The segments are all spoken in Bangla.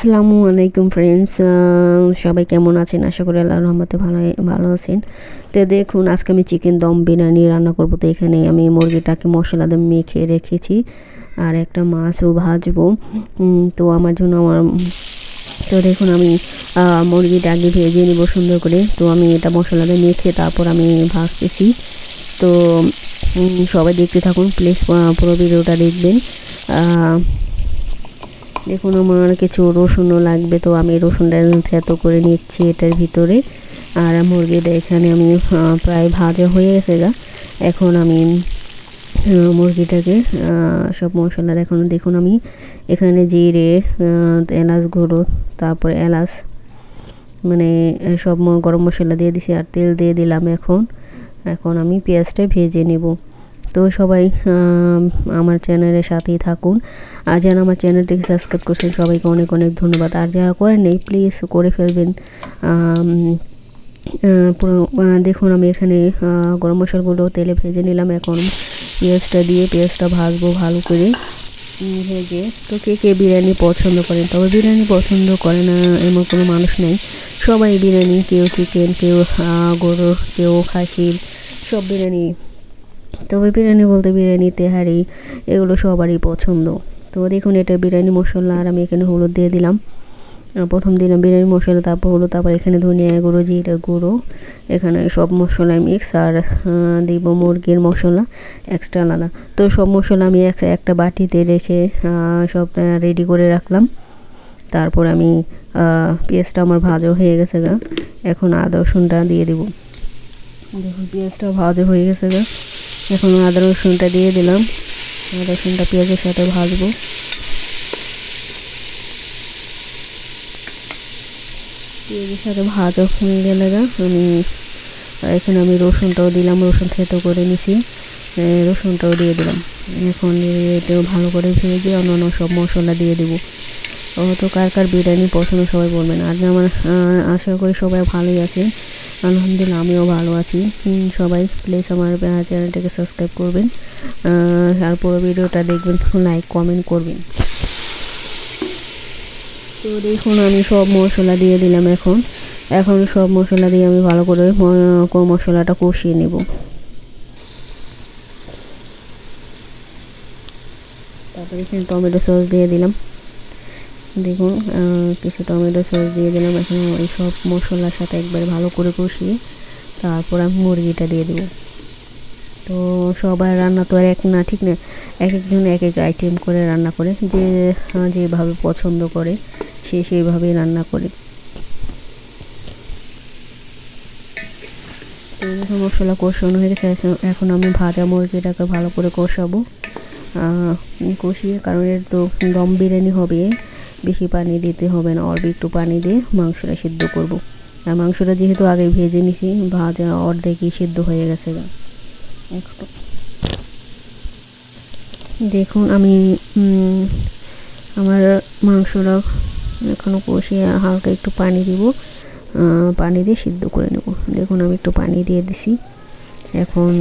আসসালামু আলাইকুম ফ্রেন্ডস, সবাই কেমন আছেন? আশা করি আল্লাহর রহমতে ভালো আছেন। তো দেখুন, আজকে আমি চিকেন দম বিরিয়ানি রান্না করব। তো এখানে আমি মুরগিটাকে মশলা দিয়ে মেখে রেখেছি আর একটা মাছও ভাজবো। তো আমার জন্য তো দেখুন, আমি মুরগিটা আগে ভেজে নিব সুন্দর করে। তো আমি এটা মশলা দিয়ে মেখে তারপর আমি ভাজতেছি। তো সবাই দেখতে থাকুন প্লিজ, পুরো ভিডিওটা দেখবেন। দেখুন, আমার কিছু রসুনও লাগবে, তো আমি রসুনটা থেতো করে নিচ্ছি এটার ভিতরে। আর মুরগিটা এখানে আমি প্রায় ভাজা হয়ে গেছে এখন আমি মুরগিটাকে সব মশলা দেখুন আমি এখানে জিরে, এলাচ গুঁড়ো, তারপরে এলাচ মানে সব গরম মশলা দিয়ে দিছি আর তেল দিয়ে দিলাম। এখন আমি পেঁয়াজটা ভেজে নেব। তো সবাই আমার চ্যানেলের সাথেই থাকুন। আর যারা আমার চ্যানেলটিকে সাবস্ক্রাইব করছেন সবাইকে অনেক অনেক ধন্যবাদ। আর যারা করেন নেই প্লিজ করে ফেলবেন। দেখুন, আমি এখানে গরম মশলাগুলো তেলে ভেজে নিলাম। এখন পেঁয়াজটা দিয়ে পেঁয়াজটা ভাজবো ভালো করে ভেজে। তো কে বিরিয়ানি পছন্দ করেন? তবে বিরিয়ানি পছন্দ করে না এমন কোনো মানুষ নেই। সবাই বিরিয়ানি, কেউ চিকেন, কেউ গরু, কেউ খাসির, সব বিরিয়ানি। তবে বিরিয়ানি বলতে বিরিয়ানি, তেহারি এগুলো সবারই পছন্দ। তো দেখুন, এটা বিরিয়ানি মশলা আর আমি এখানে হলুদ দিয়ে দিলাম। প্রথম দিলাম বিরিয়ানি মশলা, তারপর হলুদ, তারপর এখানে ধনিয়া গুঁড়ো, জিরা গুঁড়ো, এখানে সব মশলা মিক্স। আর দিব মুরগির মশলা এক্সট্রা আলাদা। তো সব মশলা আমি একটা বাটিতে রেখে সব রেডি করে রাখলাম। তারপর আমি পেঁয়াজটা আমার ভাজা হয়ে গেছে এখন আদা রসুনটা দিয়ে দেবো। দেখুন, পেঁয়াজটা ভাজা হয়ে গেছে এখন আদা রসুনটা দিয়ে দিলাম। আদা রসুনটা পেঁয়াজের সাথে ভাজবো। পেঁয়াজের সাথে ভাজা হয়ে গেলে এখানে আমি রসুনটাও দিলাম, রসুন থেতো করে নিছি, রসুনটাও দিয়ে দিলাম। এখন এটাও ভালো করে ভেজে অন্যান্য সব মশলা দিয়ে দেবো। তো কার বিরিয়ানি পছন্দ সবাই বলবেন। আর আমার আশা করি সবাই ভালোই আছেন। আলহামদুলিল্লাহ, আমিও ভালো আছি। সবাই প্লিজ আমার চ্যানেলটাকে সাবস্ক্রাইব করবেন আর পুরো ভিডিওটা দেখবেন, লাইক কমেন্ট করবেন। তো দেখুন, আমি সব মশলা দিয়ে দিলাম। এখন সব মশলা দিয়ে আমি ভালো করে মশলাটা কষিয়ে নেব। তারপরে এখানে টমেটো সস দিয়ে দিলাম। দেখুন, কিছু টমেটো সস দিয়ে দিলাম। এখন এই সব মশলার সাথে একবারে ভালো করে কষিয়ে তারপর আমি মুরগিটা দিয়ে দেবো। তো সবার রান্না তো আর এক না, ঠিক না? এক একজন এক এক আইটেম করে রান্না করে, যেভাবে পছন্দ করে সেইভাবেই রান্না করে। তো যখন মশলা কষানো হয়ে গেছে, এখন আমি ভাজা মুরগিটাকে ভালো করে কষিয়ে, কারণ এর তো দম বিরিয়ানি হবে, বেশি পানি দিতে হবে না, অল্প একটু পানি দিয়ে মাংসটা সিদ্ধ করব। আর মাংসটা যেহেতু আগে ভেজে নিছি, ভাজা অর্ধেকই সিদ্ধ হয়ে গেছে দেখুন, আমি আমার মাংসটা এখনও কষিয়ে হালকা একটু পানি দিব, পানি দিয়ে সিদ্ধ করে নেব। দেখুন, আমি একটু পানি দিয়ে দিছি। এখন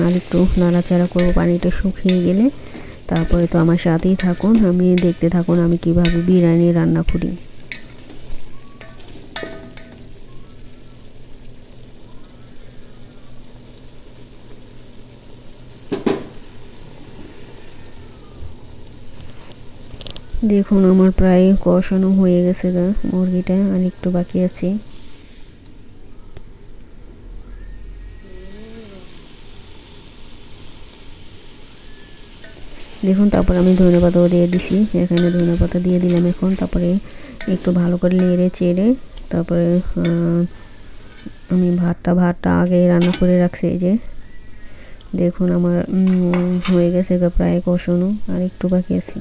আর একটু নাড়াচাড়া করবো, পানিটা শুকিয়ে গেলে। তারপরে তো আমার সাথেই থাকুন, আমি দেখতে থাকুন আমি কিভাবে বিরিয়ানি রান্না করি। দেখুন, আমার প্রায় কষানো হয়ে গেছে মুরগিটা, আর একটু বাকি আছে। দেখুন, তারপর আমি ধনেপাতাও দিয়ে দিছি, এখানে ধনেপাতা দিয়ে দিলাম। এখন তারপরে একটু ভালো করে নেড়ে চেড়ে তারপরে আমি ভাতটা আগে রান্না করে রাখছি। এই যে দেখুন, আমার হয়ে গেছে প্রায় কষানো, আর একটু বাকি আছে।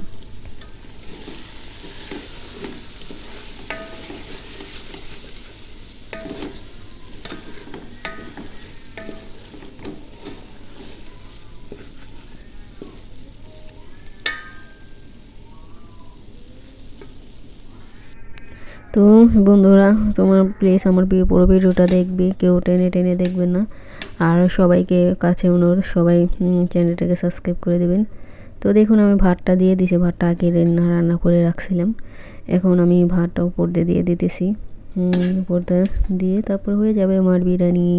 তো বন্ধুরা, তোমার প্লিজ আমার পুরো ভিডিওটা দেখবে, কেউ টেনে টেনে দেখবেন না। আর সবাইকে কাছে অনুরোধ, সবাই চ্যানেলটাকে সাবস্ক্রাইব করে দেবেন। তো দেখুন, আমি ভাতটা দিয়ে দিছি, ভাতটা আগে রান্না করে রাখছিলাম। এখন আমি ভাতটা উপর দিয়ে দিতেছি, উপরটা দিয়ে তারপর হয়ে যাবে আমার বিরিয়ানি।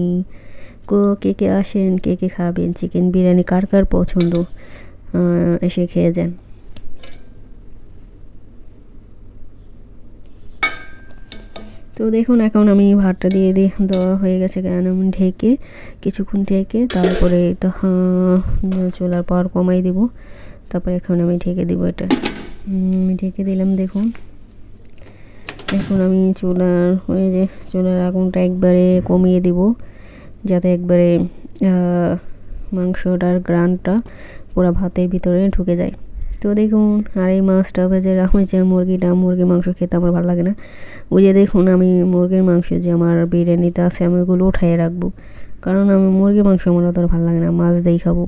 কে কে আসেন, কে কে খাবেন চিকেন বিরিয়ানি, কার কার পছন্দ, এসে খেয়ে যান। তো দেখুন এখন আমি ভাতটা দিয়ে দেওয়া হয়ে গেছে, কারণ আমি কিছুক্ষণ ঢেকে তারপরে তো চুলার পাওয়ার কমাই দেব। তারপরে এখন আমি ঢেকে দেবো এটা। আমি ঢেকে দিলাম। দেখুন এখন আমি চুলার আগুনটা একবারে কমিয়ে দিব, যাতে একবারে মাংসটার গ্রানটা পুরো ভাতের ভিতরে ঢুকে যায়। তো দেখুন, আর এই মাছটা ভেজে আমি যে মুরগির মাংস খেতে আমার ভালো লাগে না। ওই যে দেখুন, আমি মুরগির মাংস যে আমার বিরিয়ানিতে আছে আমি ওগুলো উঠাইয়ে রাখবো, কারণ আমি মুরগির মাংস আমার অত ভালো লাগে না, মাছ দিয়েই খাবো।